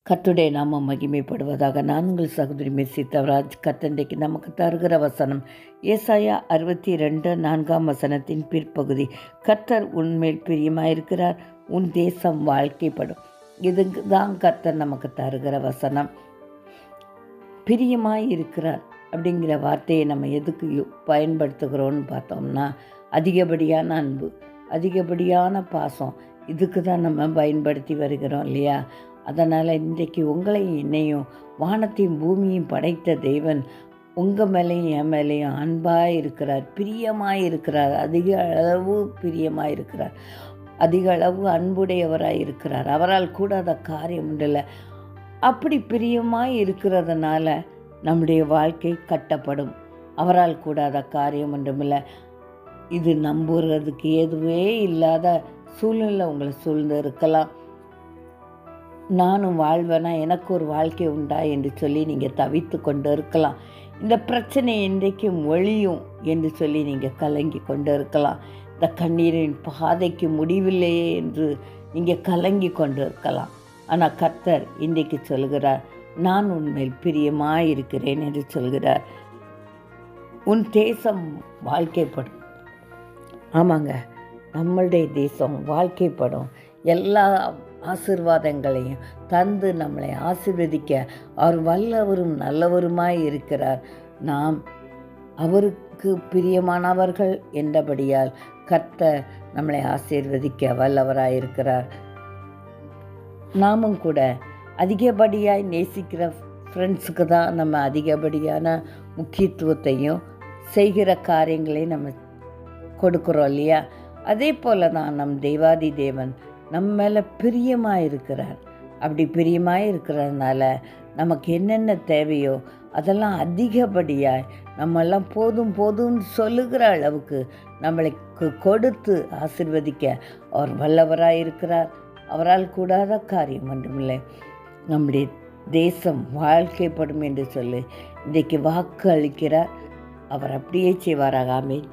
கர்த்தருடைய நாமம் மகிமைப்படுவதாக. நான் உங்கள் சகோதரி மெர்சி தவராஜ். கர்த்தண்டைக்கு நமக்கு தருகிற வசனம் ஏசாயா 62:4 பிற்பகுதி. கர்த்தர் உன்மேல் பிரியமாயிருக்கிறார், உன் தேசம் வாழ்க்கைப்படும். இதுக்கு தான் கர்த்தர் நமக்கு தருகிற வசனம். பிரியமாயிருக்கிறார் அப்படிங்கிற வார்த்தையை நம்ம எதுக்கு பயன்படுத்துகிறோன்னு பார்த்தோம்னா, அதிகப்படியான அன்பு, அதிகப்படியான பாசம், இதுக்கு தான் நம்ம பயன்படுத்தி வருகிறோம் இல்லையா? அதனால் இன்றைக்கு உங்களையும் என்னையும் வானத்தையும் பூமியும் படைத்த தேவன் உங்கள் மேலேயும் என் மேலேயும் அன்பாக இருக்கிறார், பிரியமாக இருக்கிறார், அதிக அளவு பிரியமாக இருக்கிறார், அதிக அளவு அன்புடையவராக இருக்கிறார். அவரால் கூடாத காரியம் உண்டில்லை. அப்படி பிரியமாக இருக்கிறதுனால நம்முடைய வாழ்க்கை கட்டப்படும். அவரால் கூடாத காரியம் ஒன்றுமில்லை. இது நம்புறதுக்கு எதுவே இல்லாத சூழ்நிலை உங்களை சூழ்ந்து இருக்கலாம். நானும் வாழ்வேனா, எனக்கு ஒரு வாழ்க்கை உண்டா என்று சொல்லி நீங்கள் தவித்து கொண்டு இருக்கலாம். இந்த பிரச்சனை இன்றைக்கும் ஒழியும் என்று சொல்லி நீங்கள் கலங்கி கொண்டு இருக்கலாம். இந்த கண்ணீரின் பாதைக்கு முடிவில்லையே என்று நீங்கள் கலங்கி கொண்டு இருக்கலாம். ஆனால் கர்த்தர் இன்றைக்கு சொல்கிறார், நான் உன்மேல் பிரியமாக இருக்கிறேன் என்று சொல்கிறார். உன் தேசம் வாழ்க்கைப்படும். ஆமாங்க, நம்மளுடைய தேசம் வாழ்க்கைப்படும். எல்லா ஆசீர்வாதங்களையும் தந்து நம்மளை ஆசீர்வதிக்க அவர் வல்லவரும் நல்லவருமாய் இருக்கிறார். நாம் அவருக்கு பிரியமானவர்கள் என்றபடியால் கர்த்தர் நம்மளை ஆசீர்வதிக்க வல்லவராயிருக்கிறார். நாமும் கூட அதிகப்படியாய் நேசிக்கிற ஃப்ரெண்ட்ஸுக்கு தான் நம்ம அதிகப்படியான முக்கியத்துவத்தையும் செய்கிற காரியங்களையும் நம்ம கொடுக்குறோம் இல்லையா? அதே போல் தான் நம் தேவாதி தேவன் நம்ம மேலே பிரியமாக இருக்கிறார். அப்படி பிரியமாக இருக்கிறதுனால நமக்கு என்னென்ன தேவையோ அதெல்லாம் அதிகப்படியாக நம்மெல்லாம் போதும் போதும்னு சொல்லுகிற அளவுக்கு நம்மளுக்கு கொடுத்து ஆசீர்வதிக்க அவர் வல்லவராக இருக்கிறார். அவரால் கூடாத காரியம் ஒன்றுமில்லை. நம்முடைய தேசம் வாழ்க்கைப்படும் என்று சொல்லி இன்றைக்கு வாக்கு அளிக்கிறார். அவர் அப்படியே செய்வாராக. ஆமென்.